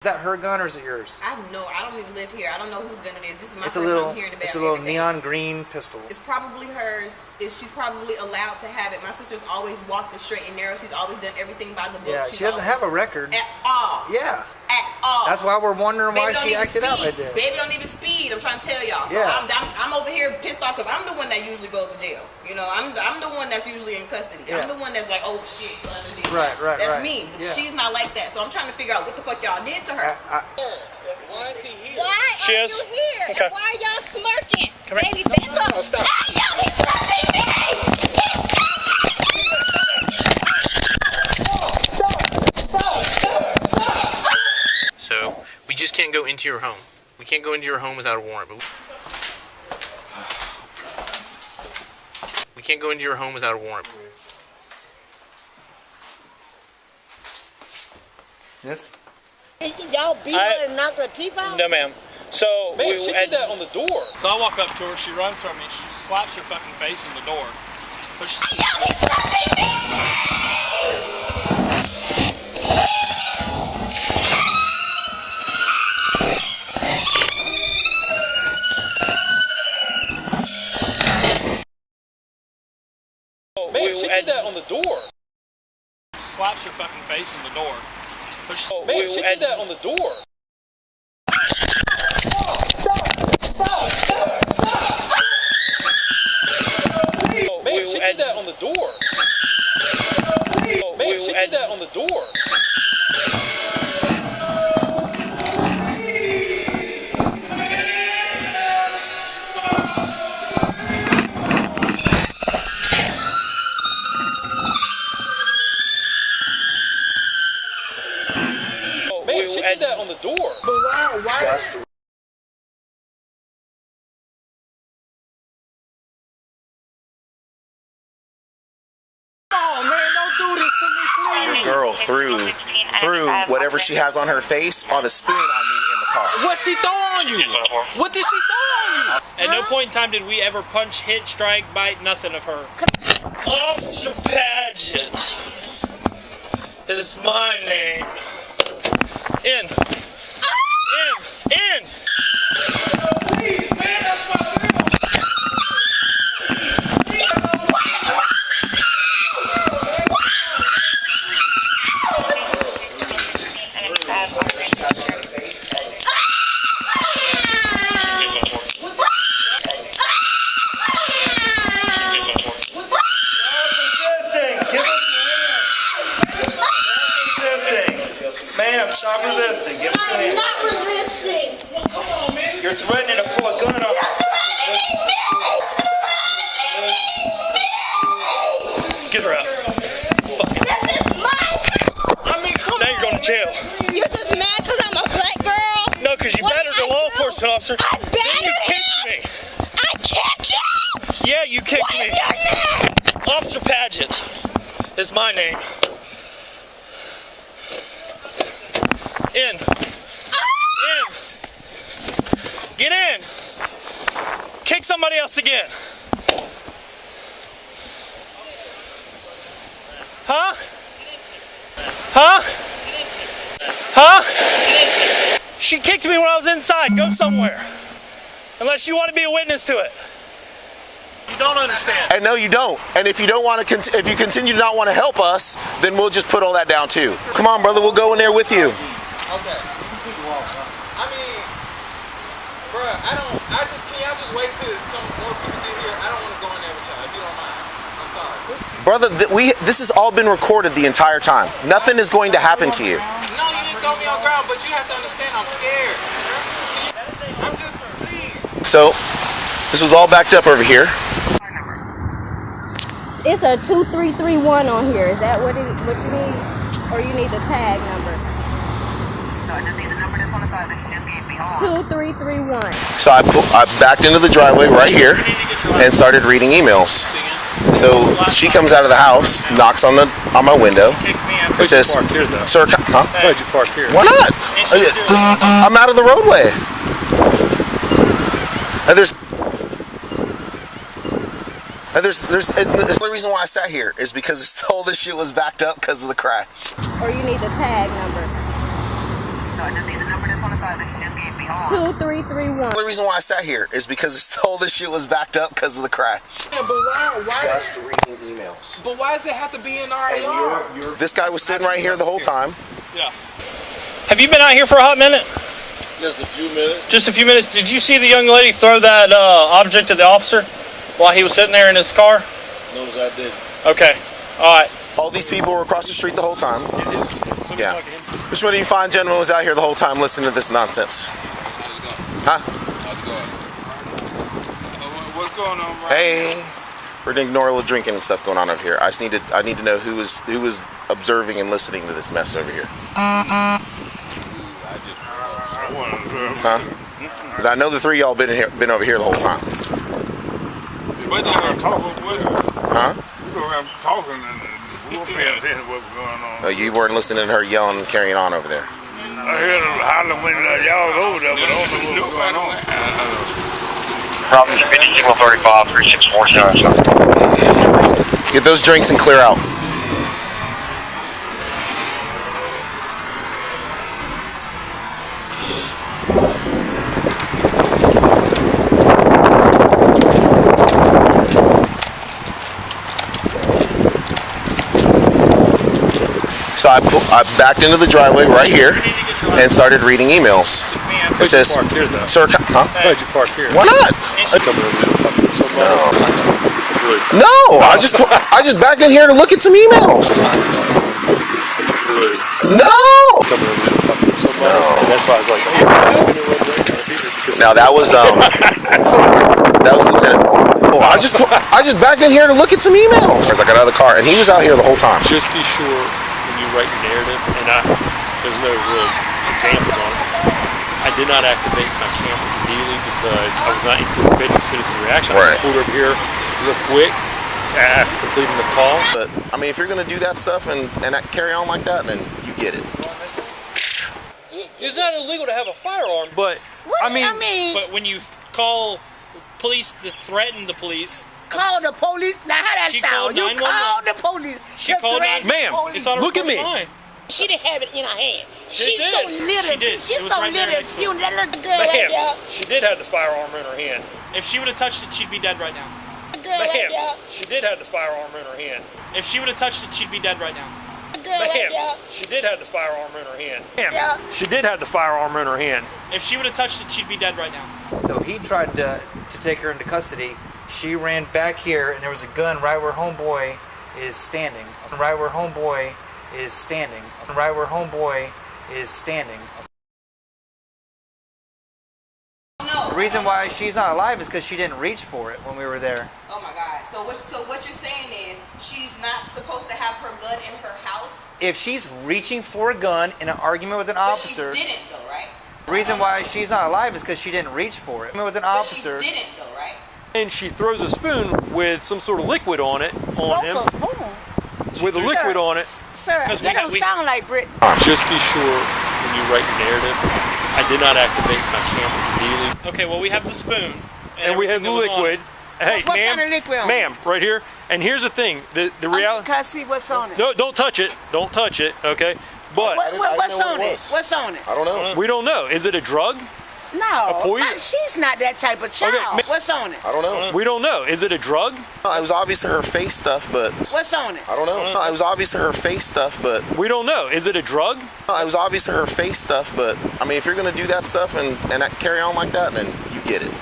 Is that her gun or is it yours? I don't even live here. I don't know whose gun it is. This is my It's first time hearing about it. It's a little neon green pistol. It's probably hers. She's probably allowed to have it. My sister's always walked the straight and narrow. She's always done everything by the book. Yeah, she doesn't have a record. At all. Yeah. At all. That's why we're wondering why she acted out like this. Baby don't even speed. I'm trying to tell y'all. So yeah. I'm over here pissed off because I'm the one that usually goes to jail. You know, I'm the one that's usually in custody. Yeah. I'm the one that's like, oh shit. Right. That's me. But she's not like that. So I'm trying to figure out what the fuck y'all did to her. Why is he here? Why are you here? Okay. And why are y'all smirking? Baby, back up. No, stop. Yo, he's stopping me! He's stopping me! So, we just can't go into your home. We can't go into your home without a warrant. But we can't go into your home without a warrant. Yes? Y'all beat her and knocked her teeth out? No, ma'am. So, man, she did that on the door. So I walk up to her, she runs from me, she slaps her fucking face in the door. Yo, he's stopping me! Man, she did that on the door. Slaps her fucking face in the door. Man, she did that on the door. Man, she did that on the door. Man, she did that on the door. Man, she did that on the door. But why? Oh man, don't do this to me, please. Girl threw whatever she has on her face on the spoon on me in the car. What she throw on you? What did she throw on you? At no point in time did we ever punch, hit, strike, bite, nothing of her. Officer Paget is my name. In. Please, man, that's my girl. Ma'am, stop resisting. Give us your I'm hand. not resisting! Come on, man. You're threatening to pull a gun on You're us. threatening me! Threatening me! Get her out. Fuck it. This is my fault! I mean, come Now on. you're going to jail. You're just mad because I'm a black girl? No, because you What battered did a I law do? enforcement officer. I Then battered you him! kicked me. I kicked you! Yeah, you kicked What me. is your name? Officer Paget is my name. In. Get in. Kick somebody else again. Huh? She kicked me when I was inside. Go somewhere. Unless you want to be a witness to it. You don't understand. And no, you don't. And if you don't want to, if you continue to not want to help us, then we'll just put all that down too. Come on, brother, we'll go in there with you. Okay. I mean, bruh, can y'all just wait till some more people get here? I don't want to go in there with y'all, if you don't mind. I'm sorry. Brother, this has all been recorded the entire time. Nothing is going to happen to you. No, you didn't throw me on ground, but you have to understand I'm scared. I'm just, please. So, this was all backed up over here. It's a 2331 on here. Is that what you need? Or you need the tag number? No, I just need the number that's on the side that you just gave me. 2331. So I backed into the driveway right here and started reading emails. So she comes out of the house, knocks on my window. It says, "Sir, huh? Why'd you park here? Why not? I'm out of the roadway." And the only reason why I sat here is because all this shit was backed up because of the crash. Or you need the tag number. No, I just need 2331. The only reason why I sat here is because all this shit was backed up because of the crash. Yeah, but why? Just reading emails. But why does it have to be in our yard? This guy was sitting right here the whole time. Yeah. Have you been out here for a hot minute? Just a few minutes. Just a few minutes. Did you see the young lady throw that object at the officer while he was sitting there in his car? No, I didn't. Okay. All right. All these people were across the street the whole time. Yeah. Which one of you fine gentlemen was out here the whole time listening to this nonsense? Huh? What's going on, right? Hey. We're gonna ignore a little drinking and stuff going on over here. I need to know who was observing and listening to this mess over here. Huh? But I know the three of y'all been over here the whole time. What I'm talking with? Huh? I'm talking and we were paying attention to what was going on. Oh, you weren't listening to her yelling and carrying on over there. I heard them hollering when y'all was over there, but I don't know what was going on. Problem 50-35, 3647. Get those drinks and clear out. So I backed into the driveway right here and started reading emails. It says, "Sir, huh? Why'd you park here? Why not? No, I just backed in here to look at some emails. No. That's why I was like, Now that was Lieutenant. Oh, I just backed in here to look at some emails. I got out of the car and he was out here the whole time. just be sure when you write your narrative, and there's no real examples on it. I did not activate my camera immediately because I was not anticipating the citizen reaction. Right. I pulled over here real quick after completing the call. But I mean, if you're gonna do that stuff and carry on like that, then you get it. It's not illegal to have a firearm, but but when you call police to threaten the police. Call the police. Now how that sound? You call the police. She called Ma'am, it's on her look at me. line. She didn't have it in her hand. She She's so did. little. She did. She's It was so right there little. next to You that little girl right there. Ma'am, she did have the firearm in her hand. If she would have touched it, she'd be dead right now. Girl right there. Ma'am, she did have the firearm in her hand. If she would have touched it, she'd be dead right now. Girl right there. Ma'am, she did have the firearm in her hand. Yeah. Ma'am, she did have the firearm in her hand. If she would have touched it, she'd be dead right now. So he tried to take her into custody. She ran back here, and there was a gun right where homeboy is standing. Right where homeboy is standing. Right where homeboy is standing. No. The reason why she's not alive is because she didn't reach for it when we were there. Oh my God. So what you're saying is she's not supposed to have her gun in her house? If she's reaching for a gun in an argument with an officer, But she didn't though, right? the reason why she's not alive is because she didn't reach for it. With an officer. But she didn't though, right? And she throws a spoon with some sort of liquid on it on him. With a liquid on it. Sir, that don't sound like Brit. Just be sure when you write your narrative, I did not activate my camera immediately. Okay, well we have the spoon. And we have the liquid. Hey, What ma'am, kind of liquid on it? ma'am, right here. And here's the thing: the reality. Can I see what's on it? No, don't touch it. Don't touch it. Okay, but What's on it? What's on it? I don't know. we don't know. Is it a drug? No, poison? she's not that type of child. Okay, What's on it? I don't know. We don't know. Is it a drug? No, it was obvious to her face stuff, but What's on it? I don't know. No, it was obvious to her face stuff, but We don't know. Is it a drug? no, it was obvious to her face stuff, but I mean, if you're gonna do that stuff and carry on like that, then you get it.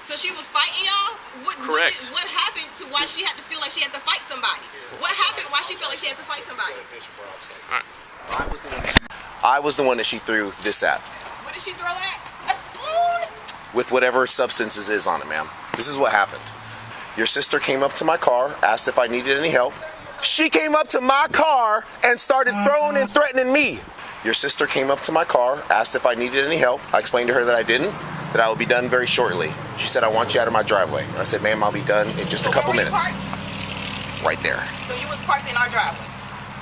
So she was fighting y'all? Correct. What happened to why she had to feel like she had to fight somebody? What happened why she felt like she had to fight somebody? I was the one that she threw this at, What did she throw at? A spoon? with whatever substances is on it, ma'am. This is what happened. Your sister came up to my car, asked if I needed any help. She came up to my car and started throwing and threatening me. Your sister came up to my car, asked if I needed any help. I explained to her that I didn't, that I would be done very shortly. She said, I want you out of my driveway. I said, ma'am, I'll be done in just a couple where were you minutes. parked? Right there, So you was parked in our driveway?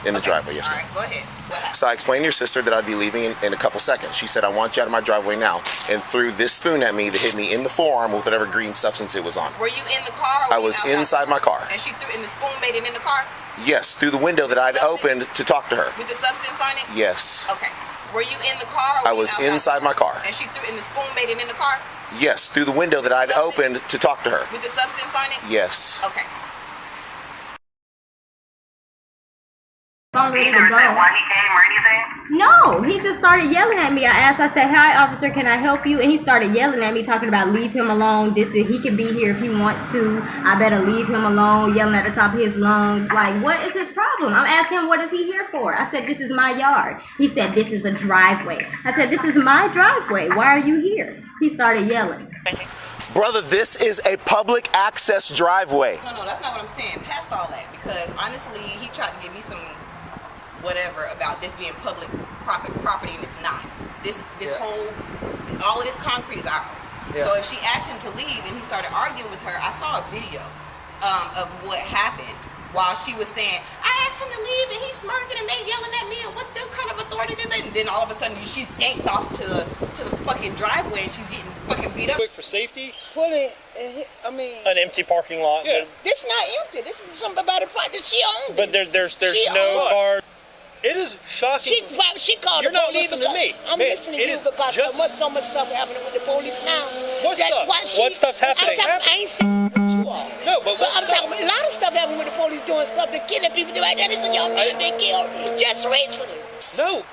in the driveway, yes, All ma'am. right, go ahead. What happened? So I explained to your sister that I'd be leaving in a couple seconds. She said, I want you out of my driveway now, and threw this spoon at me that hit me in the forearm with whatever green substance it was on. Were you in the car? Or I were you was outside? inside my car. And she threw, and the spoon made it in the car Yes, through the window that I'd opened to talk to her. with the substance on it? Yes. Okay. Were you in the car? Or I was inside my car. And she threw, and the spoon made it in the car? Yes, through the window that I'd opened to talk to her. With the substance on it? Yes. Okay. I'm ready to go. Why he came or anything? No, he just started yelling at me. I said, "Hi, officer, can I help you?" And he started yelling at me, talking about leave him alone. He can be here if he wants to. I better leave him alone. Yelling at the top of his lungs. Like, what is his problem? I'm asking him, what is he here for? I said, this is my yard. He said, this is a driveway. I said, this is my driveway. Why are you here? He started yelling. Brother, this is a public access driveway. No, that's not what I'm saying. Past all that, because honestly, he tried to give me some whatever about this being public property, and it's not. This whole, all of this concrete is ours. Yeah. So if she asked him to leave and he started arguing with her, I saw a video of what happened while she was saying, I asked him to leave and he's smirking and they yelling at me, and what the kind of authority did they? And then all of a sudden she's yanked off to the fucking driveway and she's getting fucking beat up. Quick for safety. Pulling, I mean, an empty parking lot. Yeah. This not empty. This is somebody that she owns. But there's no car. It is shocking. She called You're the not police. listening to me. I'm listening to you because so much stuff happening with the police now. What stuff? What stuff's happening? I ain't saying you all. No, but I'm talking about a lot of stuff happening with the police doing stuff. They're killing people. Right there, there's a young man they killed just recently. No,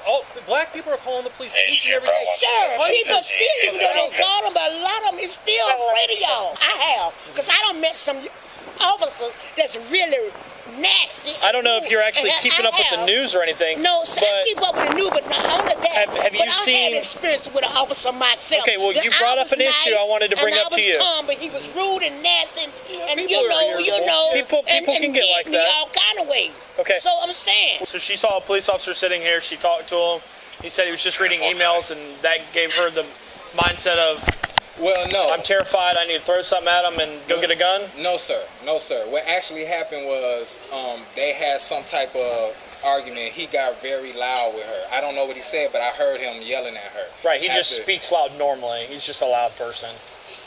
black people are calling the police each and every day. Sure, people still, even though they call them, but a lot of them is still afraid of y'all. I have, because I done met some officers that's really nasty. I don't know if you're actually keeping up with the news or anything. No, so I keep up with the news, but not only that. Have you seen? I had experience with an officer myself. Okay, well, you brought up an issue I wanted to bring up to you. Calm, but he was rude and nasty, and people can get like that. All kind of ways. Okay. So I'm saying. So she saw a police officer sitting here. She talked to him. He said he was just reading emails, and that gave her the mindset of, well, no. I'm terrified. I need to throw something at him and go get a gun? No, sir. No, sir. What actually happened was they had some type of argument. He got very loud with her. I don't know what he said, but I heard him yelling at her. Right. He just speaks loud normally. He's just a loud person.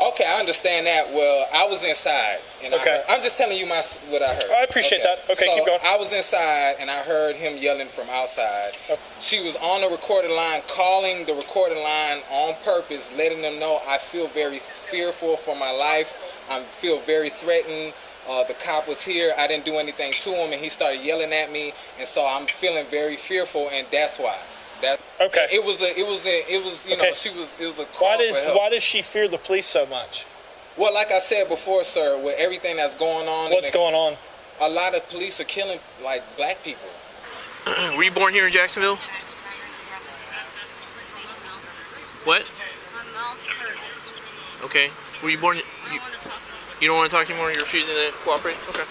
Okay, I understand that. Well, I was inside. And I'm just telling you what I heard. I appreciate that. Okay, so keep going. I was inside, and I heard him yelling from outside. She was on the recording line, calling the recording line on purpose, letting them know I feel very fearful for my life. I feel very threatened. The cop was here. I didn't do anything to him, and he started yelling at me. And so I'm feeling very fearful, and that's why. Okay. It was you know, it was a call for help. Why does she fear the police so much? Well, like I said before, sir, with everything that's going on. What's going on? A lot of police are killing, like, black people. Were you born here in Jacksonville? What? My mouth hurts. Okay. Were you born? You don't want to talk anymore? You're refusing to cooperate? Okay.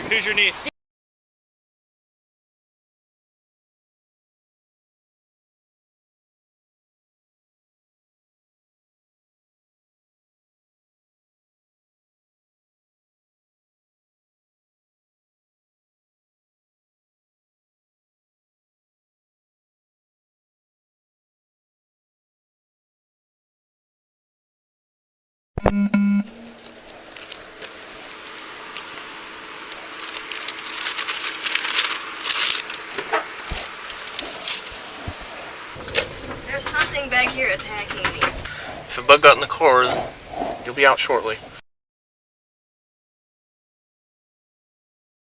Who's your niece? There's something back here attacking me. If a bug got in the car, you'll be out shortly.